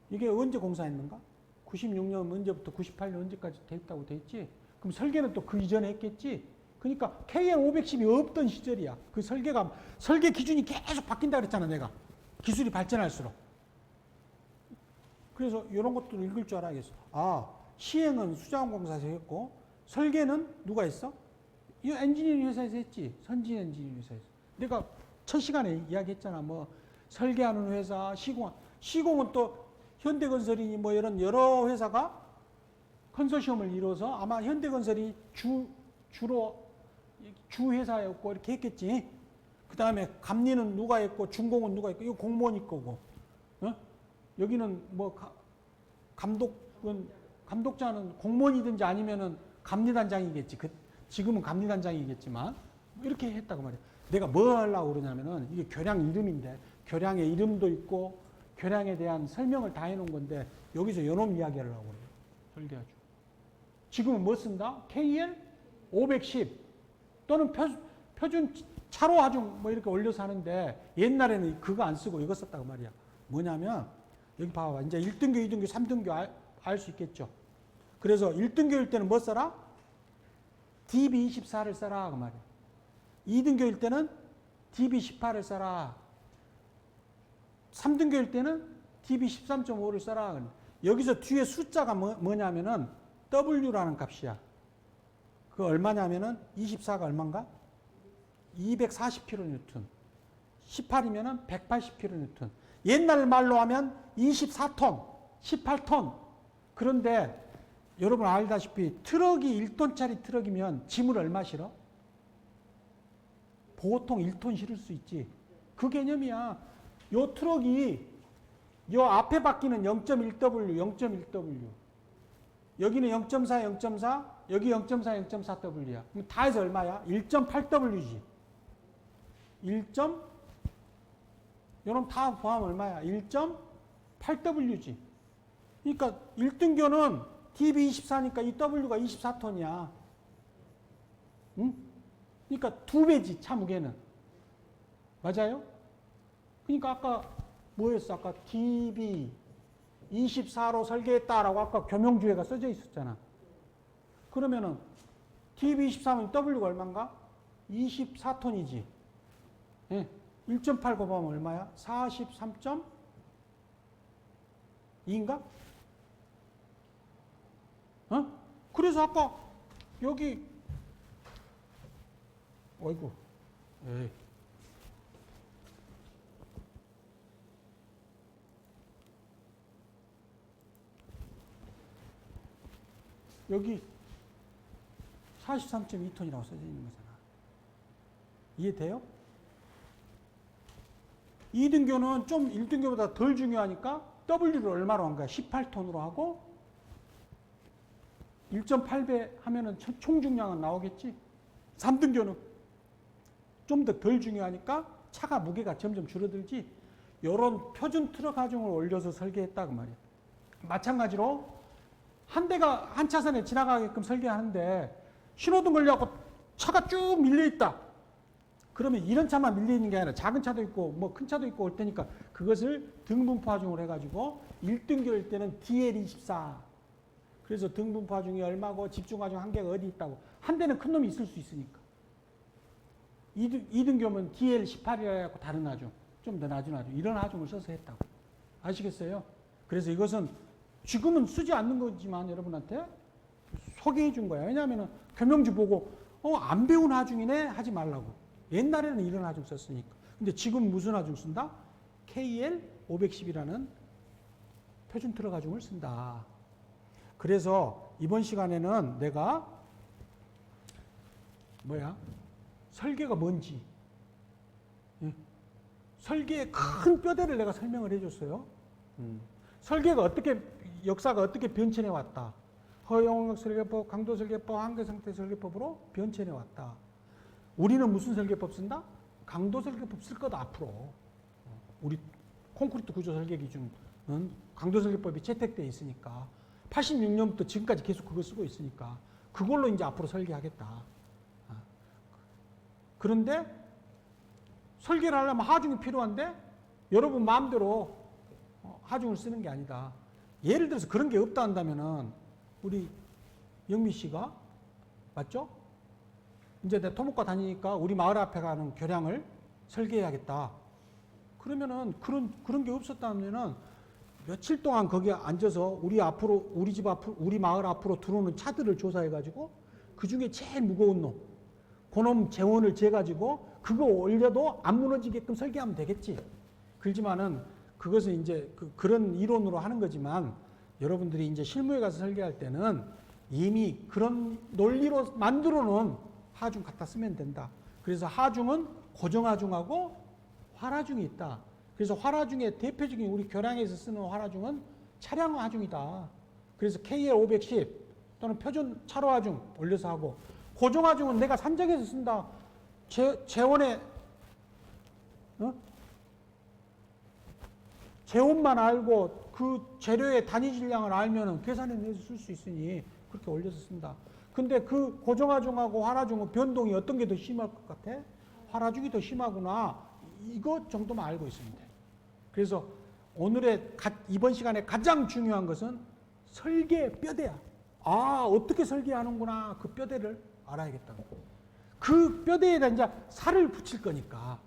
이게 언제 공사했는가? 96년 언제부터 98년 언제까지 돼 있다고 돼 있지? 그럼 설계는 또 그 이전에 했겠지? 그러니까 KL510이 없던 시절이야. 그 설계 기준이 계속 바뀐다 그랬잖아, 내가. 기술이 발전할수록. 그래서 이런 것들을 읽을 줄 알아야겠어. 아, 시행은 수자원공사에서 했고, 설계는 누가 했어? 이 엔지니어링 회사에서 했지. 선진 엔지니어링 회사에서. 내가 첫 시간에 이야기했잖아. 뭐, 설계하는 회사, 시공은 또 현대건설이 뭐 이런 여러 회사가 컨소시엄을 이뤄서 아마 현대건설이 주로 주 회사였고 이렇게 했겠지. 그 다음에 감리는 누가 했고 준공은 누가 했고 이거 공무원이 거고. 어? 여기는 뭐 감독자는 공무원이든지 아니면은 감리단장이겠지. 지금은 감리단장이겠지만 이렇게 했다고 말이야. 내가 뭐 하려고 그러냐면은 이게 교량 이름인데 교량의 이름도 있고 교량에 대한 설명을 다 해놓은 건데 여기서 요놈 이야기 하려고 그래요. 설계하죠. 지금은 뭐 쓴다? KL 510 또는 표준 차로 하중 뭐 이렇게 올려서 하는데 옛날에는 그거 안 쓰고 이거 썼다고 말이야. 뭐냐면 여기 봐봐. 이제 1등교, 2등교, 3등교 알 수 있겠죠. 그래서 1등교일 때는 뭐 써라? DB24를 써라 그 말이야. 2등교일 때는 DB18을 써라. 3등교일 때는 DB13.5를 써라. 여기서 뒤에 숫자가 뭐냐면은 W라는 값이야. 그 얼마냐면은 24가 얼마인가? 240kN. 18이면은 180kN. 옛날 말로 하면 24톤, 18톤. 그런데 여러분 알다시피 트럭이 1톤짜리 트럭이면 짐을 얼마 실어? 보통 1톤 실을 수 있지. 그 개념이야. 요 트럭이 요 앞에 바퀴는 0.1W, 0.1W. 여기는 0.4, 0.4, 여기 0.4, 0.4W야. 그럼 다 해서 얼마야? 1.8W지. 1. 요놈 다 포함 얼마야? 1.8W지. 그러니까 1등교는 TB24니까 이 W가 24톤이야. 응? 그러니까 2배지, 차 무게는. 맞아요? 그러니까 아까 뭐였어? 아까 TB24로 설계했다라고 아까 교명주에가 써져 있었잖아. 그러면은 TB24면 W가 얼마인가? 24톤이지. 예. 1.8 곱하면 얼마야? 43.2인가? 어? 그래서 아까 여기 어이구. 에이. 여기 43.2톤이라고 써져 있는 거잖아. 이해돼요? 2등교는 좀 1등교보다 덜 중요하니까 W를 얼마로 한 거야? 18톤으로 하고 1.8배 하면은 총 중량은 나오겠지? 3등교는 좀 더 덜 중요하니까 차가 무게가 점점 줄어들지? 이런 표준 트럭 하중을 올려서 설계했다 그 말이야. 마찬가지로 한 대가 한 차선에 지나가게끔 설계하는데 신호등 걸려갖고 차가 쭉 밀려있다. 그러면 이런 차만 밀려있는 게 아니라 작은 차도 있고 뭐 큰 차도 있고 올 테니까 그것을 등분포 하중을 해가지고 1등교일 때는 DL24. 그래서 등분포 하중이 얼마고 집중 하중 한계가 어디 있다고. 한 대는 큰 놈이 있을 수 있으니까. 2등교면 DL18이라 해갖고 다른 하중. 좀 더 낮은 하중. 이런 하중을 써서 했다고. 아시겠어요? 그래서 이것은 지금은 쓰지 않는 거지만 여러분한테 소개해 준 거야. 왜냐하면 교명주 보고 안 배운 하중이네 하지 말라고. 옛날에는 이런 하중 썼으니까. 근데 지금 무슨 하중 쓴다? KL510이라는 표준 트럭 하중을 쓴다. 그래서 이번 시간에는 내가 설계가 뭔지, 설계의 큰 뼈대를 내가 설명을 해줬어요. 설계가 어떻게, 역사가 어떻게 변천해 왔다. 허용력 설계법, 강도 설계법, 한계 상태 설계법으로 변천해 왔다. 우리는 무슨 설계법 쓴다? 강도 설계법 쓸 거다 앞으로. 우리 콘크리트 구조 설계 기준은 강도 설계법이 채택되어 있으니까 86년부터 지금까지 계속 그거 쓰고 있으니까 그걸로 이제 앞으로 설계하겠다. 그런데 설계를 하려면 하중이 필요한데 여러분 마음대로 하중을 쓰는 게 아니다. 예를 들어서 그런 게 없다 한다면은 우리 영미 씨가 맞죠? 이제 내 토목과 다니니까 우리 마을 앞에 가는 교량을 설계해야겠다. 그러면은 그런 게 없었다면은 며칠 동안 거기에 앉아서 우리 집 앞으로, 우리 마을 앞으로 들어오는 차들을 조사해가지고 그 중에 제일 무거운 놈, 그놈 재원을 재가지고 그거 올려도 안 무너지게끔 설계하면 되겠지. 그렇지만은 그것은 이제 그런 이론으로 하는 거지만 여러분들이 이제 실무에 가서 설계할 때는 이미 그런 논리로 만들어 놓은 하중 갖다 쓰면 된다. 그래서 하중은 고정하중하고 활하중이 있다. 그래서 활하중의 대표적인 우리 교량에서 쓰는 활하중은 차량 하중이다. 그래서 KL510 또는 표준 차로 하중 올려서 하고, 고정하중은 내가 산적에서 쓴다. 재원의 재원만 알고 그 재료의 단위 질량을 알면은 계산해 내서 쓸 수 있으니 그렇게 올려서 쓴다. 근데 그 고정하중하고 활하중은 변동이 어떤 게 더 심할 것 같아? 활하중이 더 심하구나. 이것 정도만 알고 있으면 돼. 그래서 오늘의 이번 시간에 가장 중요한 것은 설계 뼈대야. 아, 어떻게 설계하는구나. 그 뼈대를 알아야겠다고. 그 뼈대에다 이제 살을 붙일 거니까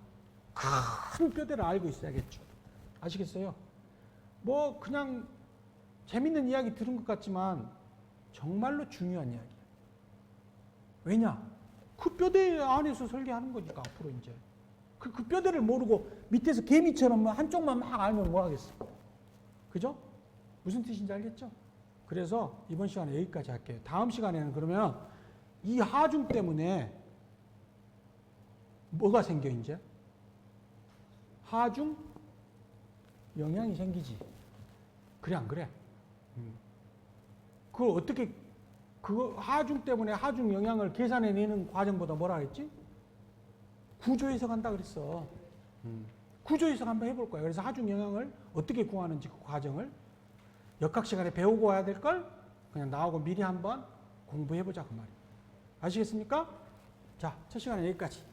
큰 뼈대를 알고 있어야겠죠. 아시겠어요? 뭐 그냥 재밌는 이야기 들은 것 같지만 정말로 중요한 이야기야. 왜냐? 그 뼈대 안에서 설계하는 거니까 앞으로 이제. 그 뼈대를 모르고 밑에서 개미처럼 한쪽만 막 알면 뭐 하겠어. 그죠? 무슨 뜻인지 알겠죠? 그래서 이번 시간에 여기까지 할게요. 다음 시간에는 그러면 이 하중 때문에 뭐가 생겨 이제? 하중 영향이 생기지. 그래 안 그래? 그걸 어떻게 그 하중 때문에 하중 영향을 계산해내는 과정보다 뭐라 했지? 구조 해석한다 그랬어. 구조 해석 한번 해볼 거야. 그래서 하중 영향을 어떻게 구하는지 그 과정을 역학 시간에 배우고 와야 될 걸 그냥 나오고 미리 한번 공부해보자 그 말이에요. 아시겠습니까? 자, 첫 시간은 여기까지.